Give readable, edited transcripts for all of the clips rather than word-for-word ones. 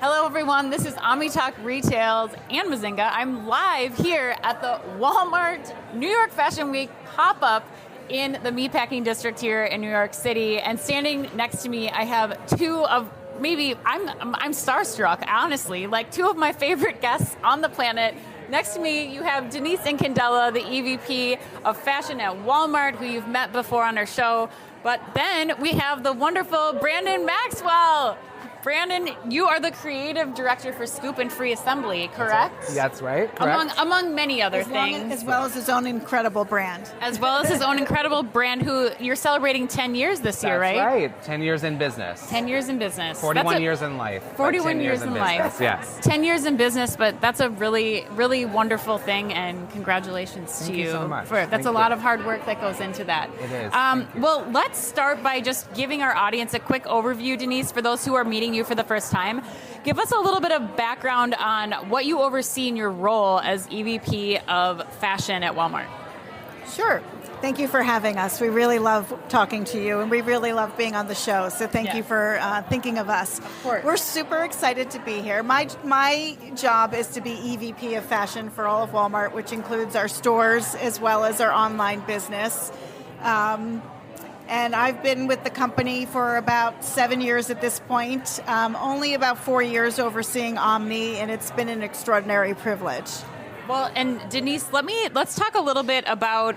Hello, everyone. This is Talk Retails and Mazinga. I'm live here at the Walmart New York Fashion Week pop-up in the Meatpacking District here in New York City. And standing next to me, I have two of I'm starstruck, honestly, like two of my favorite guests on the planet. Next to me, you have Denise Incandela, the EVP of Fashion at Walmart, who you've met before on our show. But then we have the wonderful Brandon Maxwell. Brandon, you are the creative director for Scoop and Free Assembly, correct? That's right, correct. Among many other things. As well as his own incredible brand. Who you're celebrating 10 years this year, right? That's right. 10 years in business. 10 years in business. 41 years in life. 41 years in life. Yes. 10 years in business, but that's a really, really wonderful thing, and congratulations to you. Thank you so much. That's a lot of hard work that goes into that. It is. Well, let's start by just giving our audience a quick overview, Denise, for those who are meeting you for the first time. Give us a little bit of background on what you oversee in your role as EVP of Fashion at Walmart. Sure. Thank you for having us. We really love talking to you, and we really love being on the show. So thank you for thinking of us. Of course. We're super excited to be here. My job is to be EVP of Fashion for all of Walmart, which includes our stores as well as our online business. And I've been with the company for about 7 years at this point, only about 4 years overseeing Omni, and it's been an extraordinary privilege. Well, and Denise, let's talk a little bit about,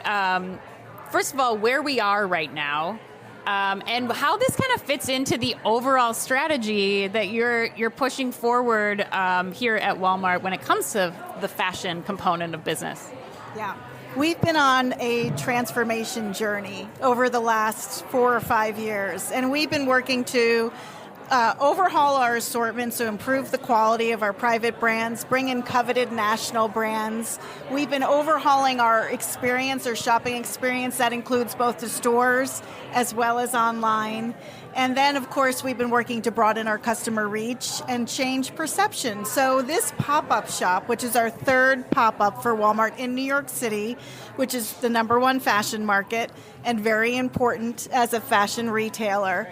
first of all, where we are right now, and how this kind of fits into the overall strategy that you're pushing forward here at Walmart when it comes to the fashion component of business. Yeah. We've been on a transformation journey over the last 4 or 5 years, and we've been working to overhaul our assortment to improve the quality of our private brands, bring in coveted national brands. We've been overhauling our experience, our shopping experience. That includes both the stores as well as online. And then, of course, we've been working to broaden our customer reach and change perception. So this pop-up shop, which is our third pop-up for Walmart in New York City, which is the #1 fashion market and very important as a fashion retailer,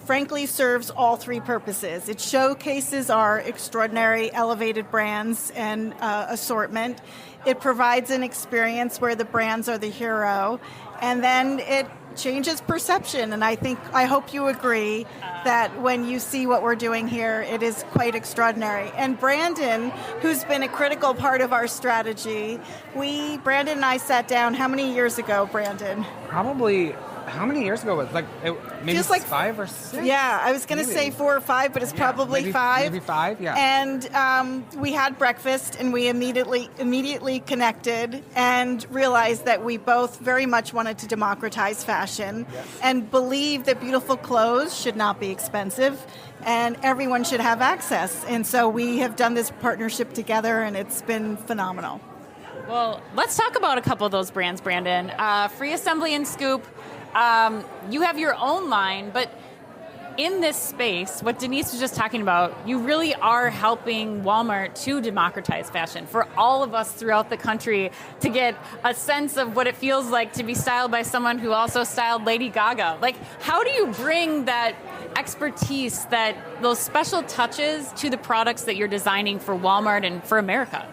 frankly serves all three purposes. It showcases our extraordinary elevated brands and assortment. It provides an experience where the brands are the hero. And then it changes perception, and I hope you agree that when you see what we're doing here, it is quite extraordinary. And Brandon, who's been a critical part of our strategy, Brandon and I sat down, how many years ago, Brandon? Probably, how many years ago was it? Maybe Feels like 5 or 6? Yeah, I was going to say 4 or 5, but it's probably maybe, 5. Maybe 5, yeah. And we had breakfast, and we immediately connected and realized that we both very much wanted to democratize fashion and believe that beautiful clothes should not be expensive and everyone should have access. And so we have done this partnership together, and it's been phenomenal. Well, let's talk about a couple of those brands, Brandon. Free Assembly and Scoop. You have your own line, but in this space, what Denise was just talking about, you really are helping Walmart to democratize fashion for all of us throughout the country to get a sense of what it feels like to be styled by someone who also styled Lady Gaga. Like, how do you bring that expertise, those special touches to the products that you're designing for Walmart and for America?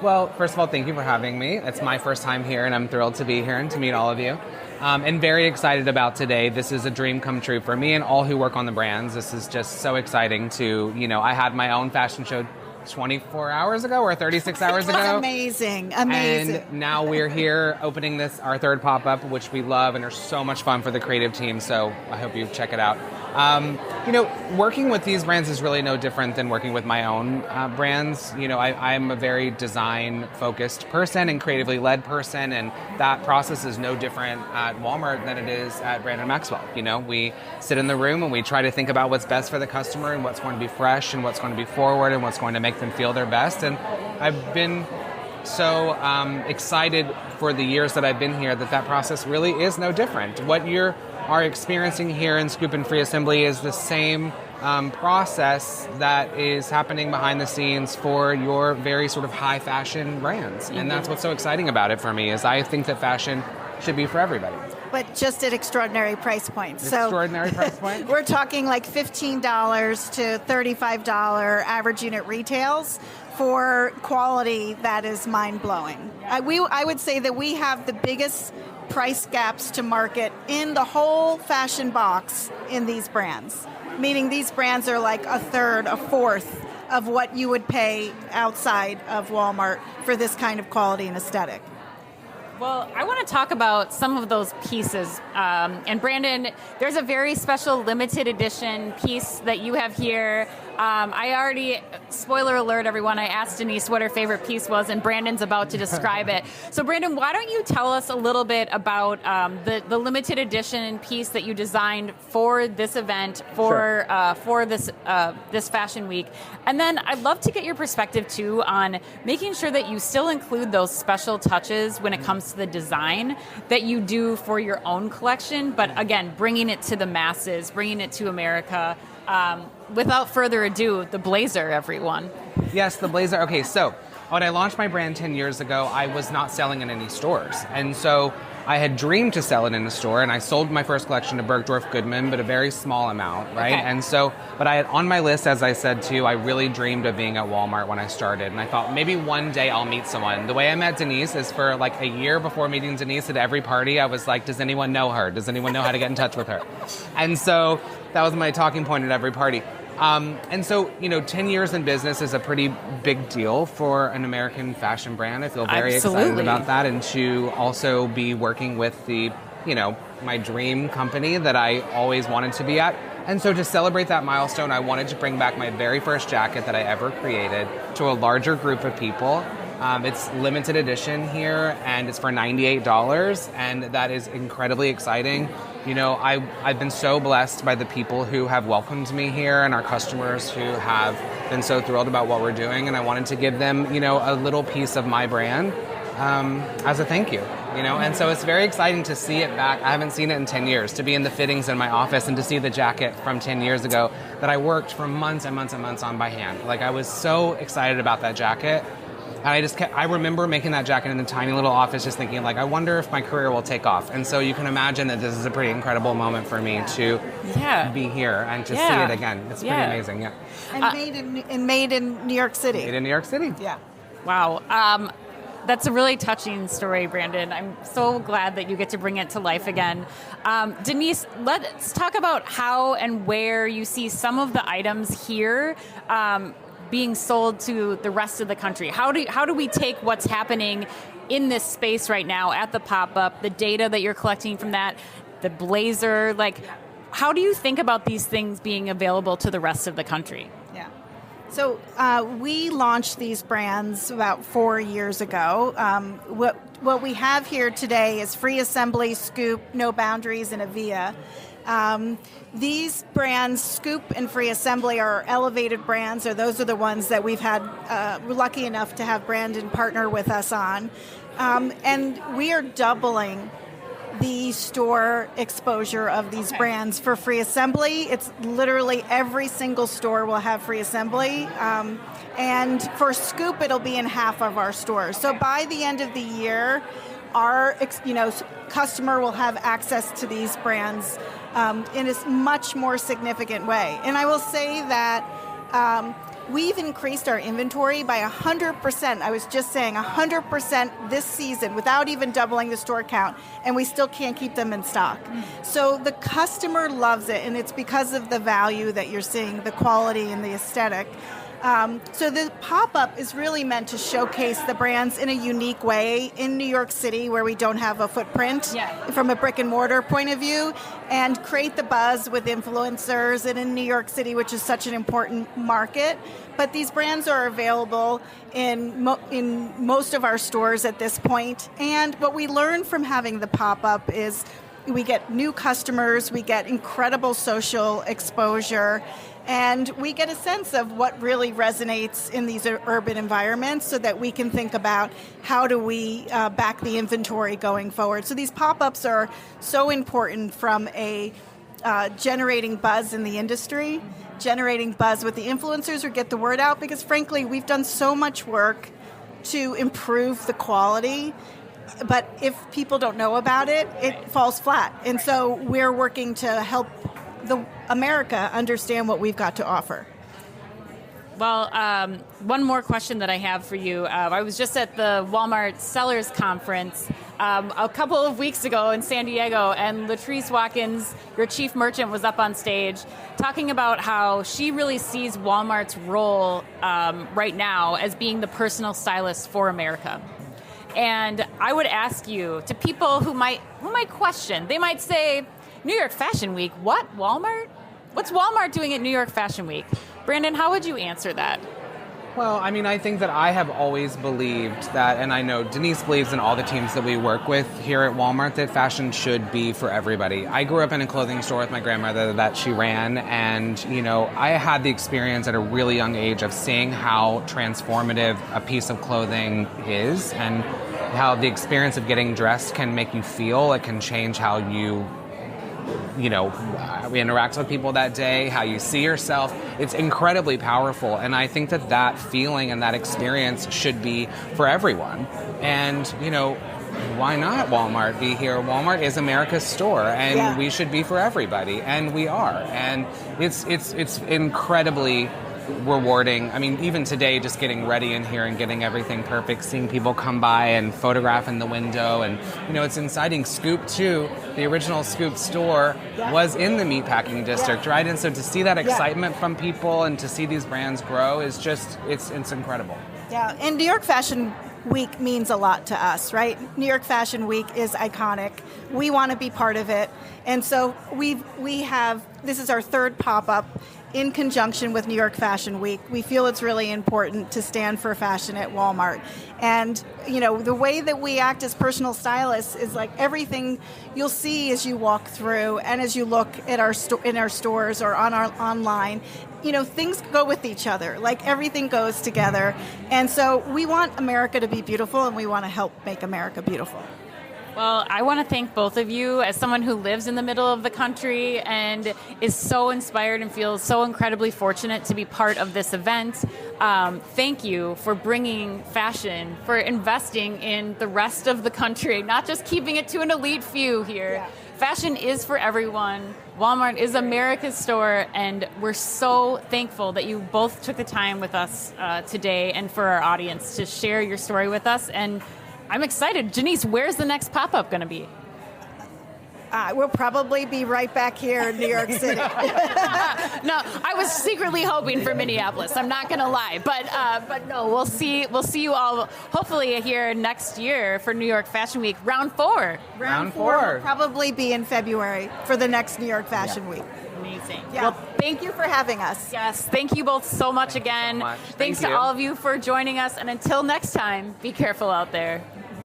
Well, first of all, thank you for having me. It's my first time here, and I'm thrilled to be here and to meet all of you. And very excited about today. This is a dream come true for me and all who work on the brands. This is just so exciting I had my own fashion show 24 hours ago or 36 hours ago. Amazing. And now we're here opening our third pop-up, which we love and are so much fun for the creative team. So I hope you check it out. Working with these brands is really no different than working with my own brands. I'm a very design-focused person and creatively led person, and that process is no different at Walmart than it is at Brandon Maxwell. We sit in the room and we try to think about what's best for the customer and what's going to be fresh and what's going to be forward and what's going to make them feel their best. And I've been so excited for the years that I've been here that process really is no different. What you are experiencing here in Scoop and Free Assembly is the same process that is happening behind the scenes for your very sort of high fashion brands. And that's what's so exciting about it for me, is I think that fashion should be for everybody. but just at extraordinary price points. Extraordinary price point? We're talking like $15 to $35 average unit retails for quality that is mind-blowing. I would say that we have the biggest price gaps to market in the whole fashion box in these brands, meaning these brands are like a third, a fourth of what you would pay outside of Walmart for this kind of quality and aesthetic. Well, I want to talk about some of those pieces. And Brandon, there's a very special limited edition piece that you have here. Spoiler alert, everyone, I asked Denise what her favorite piece was, and Brandon's about to describe it. So, Brandon, why don't you tell us a little bit about the limited edition piece that you designed for this event, for this Fashion Week? And then I'd love to get your perspective, too, on making sure that you still include those special touches when it comes to the design that you do for your own collection, but again, bringing it to the masses, bringing it to America. Without further ado, the blazer, everyone. Yes, the blazer. Okay, so when I launched my brand 10 years ago, I was not selling in any stores. And so I had dreamed to sell it in a store, and I sold my first collection to Bergdorf Goodman, but a very small amount, right? Okay. And so, but I had on my list, as I said too, I really dreamed of being at Walmart when I started. And I thought maybe one day I'll meet someone. The way I met Denise is for like a year before meeting Denise at every party, I was like, does anyone know her? Does anyone know how to get in touch with her? And so that was my talking point at every party. And so, 10 years in business is a pretty big deal for an American fashion brand. I feel very excited about that. And to also be working with the, my dream company that I always wanted to be at. And so to celebrate that milestone, I wanted to bring back my very first jacket that I ever created to a larger group of people. It's limited edition here, and it's for $98, and that is incredibly exciting. I've been so blessed by the people who have welcomed me here and our customers who have been so thrilled about what we're doing, and I wanted to give them, a little piece of my brand as a thank you, and so it's very exciting to see it back. I haven't seen it in 10 years, to be in the fittings in my office and to see the jacket from 10 years ago that I worked for months and months and months on by hand. Like, I was so excited about that jacket. And I remember making that jacket in the tiny little office just thinking, like, I wonder if my career will take off. And so you can imagine that this is a pretty incredible moment for me to be here and to see it again. It's pretty amazing, yeah. And made in New York City. Made in New York City. Yeah. Wow. That's a really touching story, Brandon. I'm so glad that you get to bring it to life again. Denise, let's talk about how and where you see some of the items here being sold to the rest of the country. How do we take what's happening in this space right now at the pop-up, the data that you're collecting from that, the blazer, how do you think about these things being available to the rest of the country? Yeah. So we launched these brands about 4 years ago. What we have here today is Free Assembly, Scoop, No Boundaries, and Avia. These brands, Scoop and Free Assembly, are elevated brands, or those are the ones that we've had, we're lucky enough to have Brandon partner with us on. And we are doubling the store exposure of these brands. For Free Assembly, it's literally every single store will have Free Assembly. And for Scoop, it'll be in half of our stores. So by the end of the year, our customer will have access to these brands in a much more significant way. And I will say that we've increased our inventory by 100%. I was just saying 100% this season without even doubling the store count, and we still can't keep them in stock. So the customer loves it, and it's because of the value that you're seeing, the quality and the aesthetic. So the pop-up is really meant to showcase the brands in a unique way in New York City, where we don't have a footprint from a brick and mortar point of view, and create the buzz with influencers, and in New York City, which is such an important market. But these brands are available in most of our stores at this point. And what we learned from having the pop-up is we get new customers, we get incredible social exposure, and we get a sense of what really resonates in these urban environments so that we can think about how do we back the inventory going forward. So these pop-ups are so important from a generating buzz in the industry, generating buzz with the influencers or get the word out, because frankly, we've done so much work to improve the quality but if people don't know about it, it falls flat. And so we're working to help America understand what we've got to offer. Well, one more question that I have for you. I was just at the Walmart Sellers Conference a couple of weeks ago in San Diego, and Latrice Watkins, your chief merchant, was up on stage talking about how she really sees Walmart's role right now as being the personal stylist for America. And I would ask you, to people who might question, they might say, New York Fashion Week, what, Walmart? What's Walmart doing at New York Fashion Week? Brandon, how would you answer that? Well, I mean, I think that I have always believed that, and I know Denise believes in all the teams that we work with here at Walmart, that fashion should be for everybody. I grew up in a clothing store with my grandmother that she ran, and, you know, I had the experience at a really young age of seeing how transformative a piece of clothing is, and how the experience of getting dressed can make you feel. It can change how you interact with people that day, how you see yourself. It's incredibly powerful. And I think that that feeling and that experience should be for everyone. And, you know, why not Walmart be here? Walmart is America's store, and we should be for everybody. And we are. And it's incredibly rewarding. I mean, even today, just getting ready in here and getting everything perfect, seeing people come by and photograph in the window. And, you know, it's exciting. Scoop 2, the original Scoop store, was in the meatpacking district, right? And so to see that excitement from people and to see these brands grow is just, it's incredible. Yeah, and New York Fashion Week means a lot to us, right? New York Fashion Week is iconic. We want to be part of it. And so we have, this is our third pop-up in conjunction with New York Fashion Week. We feel it's really important to stand for fashion at Walmart. And, you know, the way that we act as personal stylists is like everything you'll see as you walk through and as you look at in our stores or on our online. You know, things go with each other. Like everything goes together. And so we want America to be beautiful, and we want to help make America beautiful. Well, I want to thank both of you as someone who lives in the middle of the country and is so inspired and feels so incredibly fortunate to be part of this event. Thank you for bringing fashion, for investing in the rest of the country, not just keeping it to an elite few here. Yeah. Fashion is for everyone. Walmart is America's store, and we're so thankful that you both took the time with us today and for our audience to share your story with us. And I'm excited. Denise, where's the next pop-up going to be? We'll probably be right back here in New York City. No, I was secretly hoping for Minneapolis. I'm not going to lie, but no, we'll see you all hopefully here next year for New York Fashion Week, round 4. Round 4 will probably be in February for the next New York Fashion Week. Amazing. Yeah. Well, thank you for having us. Yes, thank you both so much again. So much. Thanks to all of you for joining us, and until next time, be careful out there.